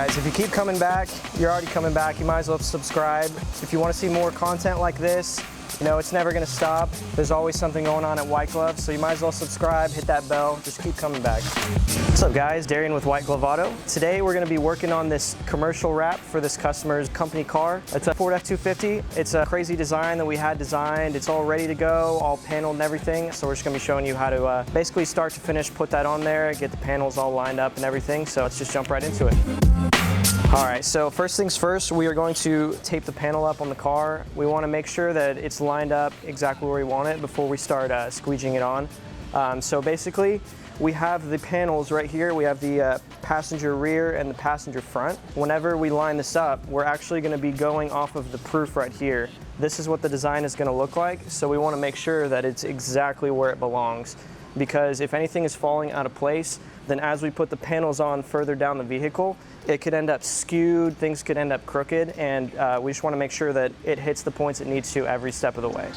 guys, if you keep coming back, you're already coming back, you might as well subscribe. If you want to see more content like this, you know, it's never going to stop. There's always something going on at White Glove, so you might as well subscribe, hit that bell, just keep coming back. What's up guys, Darian with WhiteGloveAuto. Today we're going to be working on this commercial wrap for this customer's company car. It's a Ford F-250. It's a crazy design that we had designed. It's all ready to go, all paneled and everything. So we're just going to be showing you how to basically start to finish, put that on there, get the panels all lined up and everything. So let's just jump right into it. All right, so first things first, we are going to tape the panel up on the car. We want to make sure that it's lined up exactly where we want it before we start squeegeeing it on. So basically, we have the panels right here. We have the passenger rear and the passenger front. Whenever we line this up, we're actually going to be going off of the proof right here. This is what the design is going to look like, so we want to make sure that it's exactly where it belongs. Because if anything is falling out of place, then as we put the panels on further down the vehicle, it could end up skewed, things could end up crooked, and we just want to make sure that it hits the points it needs to every step of the way.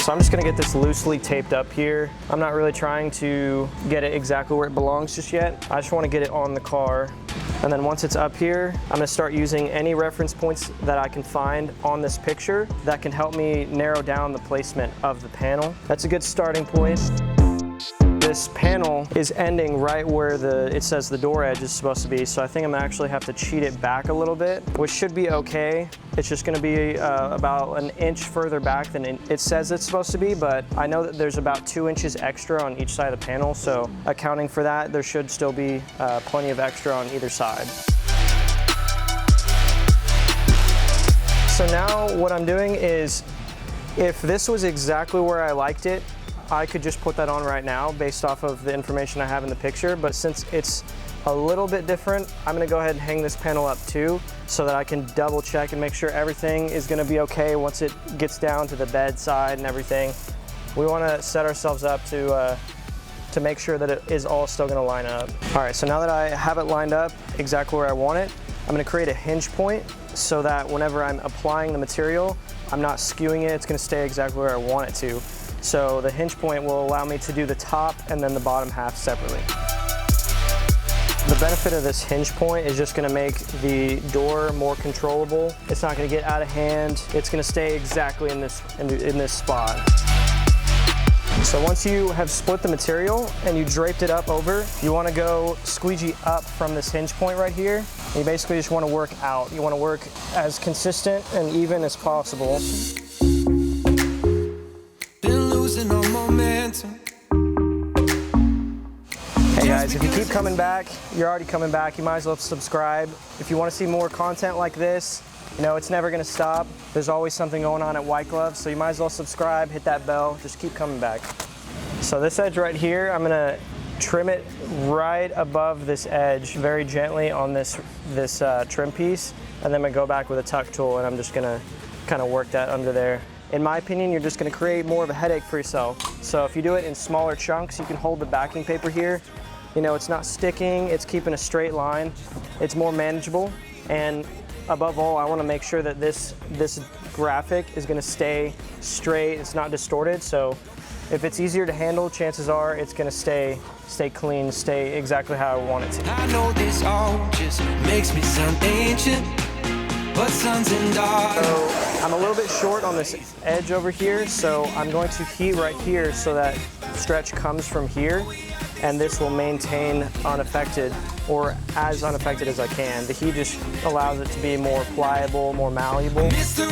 So I'm just going to get this loosely taped up here. I'm not really trying to get it exactly where it belongs just yet. I just want to get it on the car. And then once it's up here, I'm going to start using any reference points that I can find on this picture that can help me narrow down the placement of the panel. That's a good starting point. This panel is ending right where it says the door edge is supposed to be, so I think I'm gonna actually have to cheat it back a little bit, which should be okay. It's just gonna be about an inch further back than it says it's supposed to be, but I know that there's about 2 inches extra on each side of the panel, so accounting for that, there should still be plenty of extra on either side. So now what I'm doing is, if this was exactly where I liked it, I could just put that on right now based off of the information I have in the picture, but since it's a little bit different, I'm gonna go ahead and hang this panel up too so that I can double check and make sure everything is gonna be okay once it gets down to the bed side and everything. We wanna set ourselves up to make sure that it is all still gonna line up. All right, so now that I have it lined up exactly where I want it, I'm gonna create a hinge point so that whenever I'm applying the material, I'm not skewing it, it's gonna stay exactly where I want it to. So the hinge point will allow me to do the top and then the bottom half separately. The benefit of this hinge point is just gonna make the door more controllable. It's not gonna get out of hand. It's gonna stay exactly in this spot. So once you have split the material and you draped it up over, you wanna go squeegee up from this hinge point right here. You basically just wanna work out. You wanna work as consistent and even as possible. Hey guys, if you keep coming back, you're already coming back, you might as well subscribe. If you want to see more content like this, you know, it's never going to stop. There's always something going on at White Glove, so you might as well subscribe, hit that bell, just keep coming back. So this edge right here, I'm going to trim it right above this edge very gently on this trim piece, and then I'm going to go back with a tuck tool and I'm just going to kind of work that under there. In my opinion, you're just gonna create more of a headache for yourself. So if you do it in smaller chunks, you can hold the backing paper here. You know, it's not sticking, it's keeping a straight line. It's more manageable. And above all, I wanna make sure that this graphic is gonna stay straight, it's not distorted. So if it's easier to handle, chances are it's gonna stay clean, stay exactly how I want it to. I know this all just makes me sound ancient. So I'm a little bit short on this edge over here, so I'm going to heat right here so that stretch comes from here, and this will maintain unaffected, or as unaffected as I can. The heat just allows it to be more pliable, more malleable. So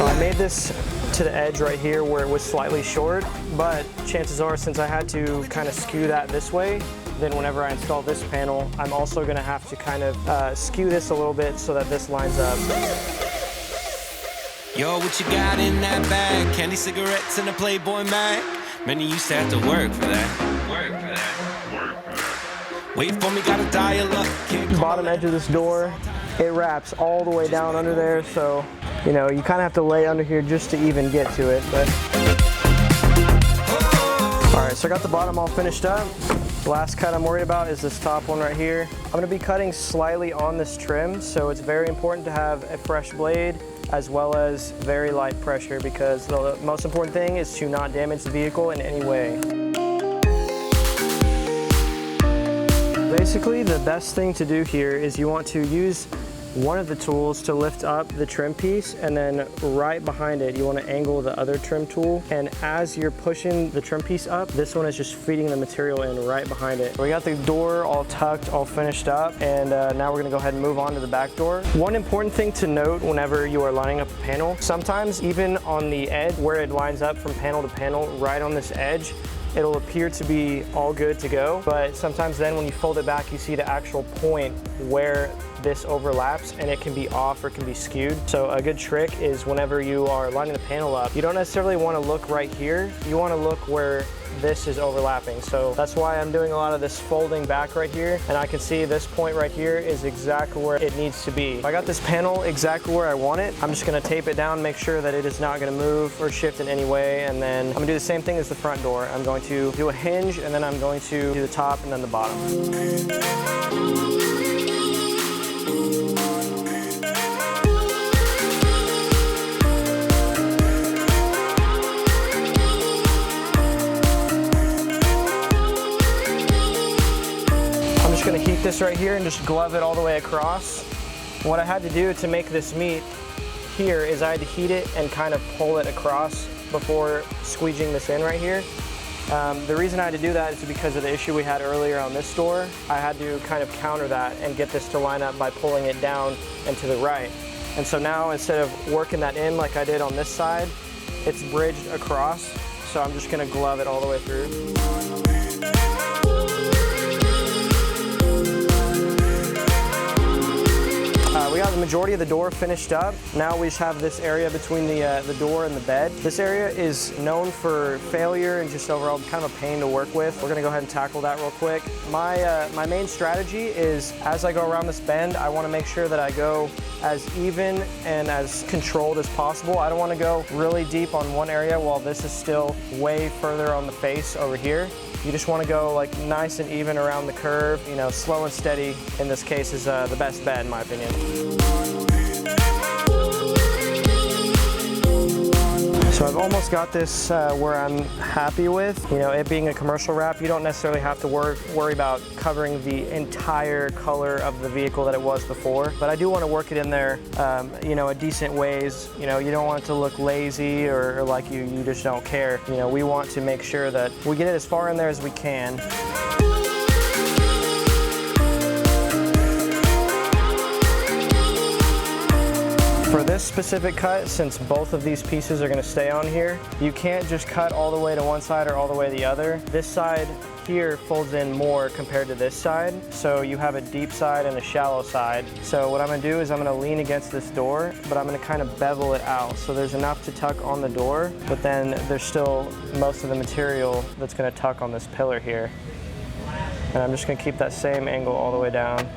I made this to the edge right here where it was slightly short, but chances are, since I had to kind of skew that this way, then whenever I install this panel, I'm also gonna have to kind of skew this a little bit so that this lines up. Yo, what you got in that bag? Candy, cigarettes, and a Playboy mag. Many used to have to work for that. Wait for me, gotta dial up. Bottom edge of this door, it wraps all the way down under there, so you know, you kind of have to lay under here just to even get to it. But all right, so I got the bottom all finished up. The last cut I'm worried about is this top one right here. I'm gonna be cutting slightly on this trim, so it's very important to have a fresh blade as well as very light pressure, because the most important thing is to not damage the vehicle in any way. Basically, the best thing to do here is you want to use one of the tools to lift up the trim piece, and then right behind it you want to angle the other trim tool, and as you're pushing the trim piece up, this one is just feeding the material in right behind it. We got the door all tucked, all finished up, and now we're going to go ahead and move on to the back door. One important thing to note whenever you are lining up a panel, sometimes even on the edge where it lines up from panel to panel, right on this edge, it'll appear to be all good to go, but sometimes then when you fold it back, you see the actual point where this overlaps, and it can be off or can be skewed. So a good trick is whenever you are lining the panel up, you don't necessarily want to look right here, you want to look where this is overlapping. So that's why I'm doing a lot of this folding back right here, and I can see this point right here is exactly where it needs to be. I got this panel exactly where I want it. I'm just going to tape it down, make sure that it is not going to move or shift in any way, and then I'm going to do the same thing as the front door. I'm going to do a hinge, and then I'm going to do the top and then the bottom. Going to heat this right here and just glove it all the way across. What I had to do to make this meet here is I had to heat it and kind of pull it across before squeegeeing this in right here. The reason I had to do that is because of the issue we had earlier on this door. I had to kind of counter that and get this to line up by pulling it down and to the right. And so now instead of working that in like I did on this side, it's bridged across. So I'm just going to glove it all the way through. We got the majority of the door finished up. Now we just have this area between the door and the bed. This area is known for failure and just overall kind of a pain to work with. We're gonna go ahead and tackle that real quick. My main strategy is as I go around this bend, I wanna make sure that I go as even and as controlled as possible. I don't wanna go really deep on one area while this is still way further on the face over here. You just want to go like nice and even around the curve. You know, slow and steady in this case is the best bet in my opinion. So I've almost got this where I'm happy with. You know, it being a commercial wrap, you don't necessarily have to worry about covering the entire color of the vehicle that it was before. But I do want to work it in there, you know, a decent ways. You know, you don't want it to look lazy or like you just don't care. You know, we want to make sure that we get it as far in there as we can. For this specific cut, since both of these pieces are going to stay on here, you can't just cut all the way to one side or all the way to the other. This side here folds in more compared to this side, so you have a deep side and a shallow side. So what I'm going to do is I'm going to lean against this door, but I'm going to kind of bevel it out. So there's enough to tuck on the door, but then there's still most of the material that's going to tuck on this pillar here. And I'm just going to keep that same angle all the way down.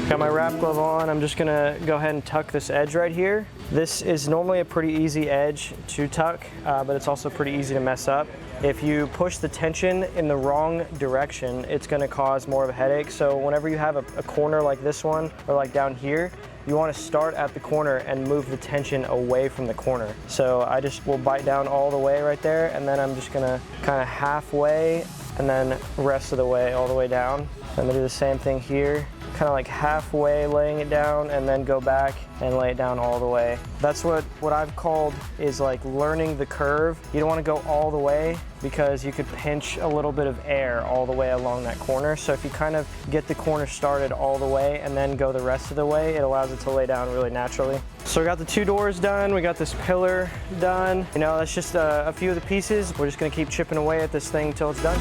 Got my wrap glove on. I'm just gonna go ahead and tuck this edge right here. This is normally a pretty easy edge to tuck, but it's also pretty easy to mess up. If you push the tension in the wrong direction, it's gonna cause more of a headache. So whenever you have a corner like this one, or like down here, you wanna start at the corner and move the tension away from the corner. So I just will bite down all the way right there, and then I'm just gonna kind of halfway, and then rest of the way all the way down. I'm gonna do the same thing here. Kind of like halfway laying it down and then go back and lay it down all the way. That's what I've called is like learning the curve. You don't want to go all the way because you could pinch a little bit of air all the way along that corner. So if you kind of get the corner started all the way and then go the rest of the way, it allows it to lay down really naturally. So we got the two doors done, we got this pillar done. You know, that's just a few of the pieces. We're just gonna keep chipping away at this thing until it's done.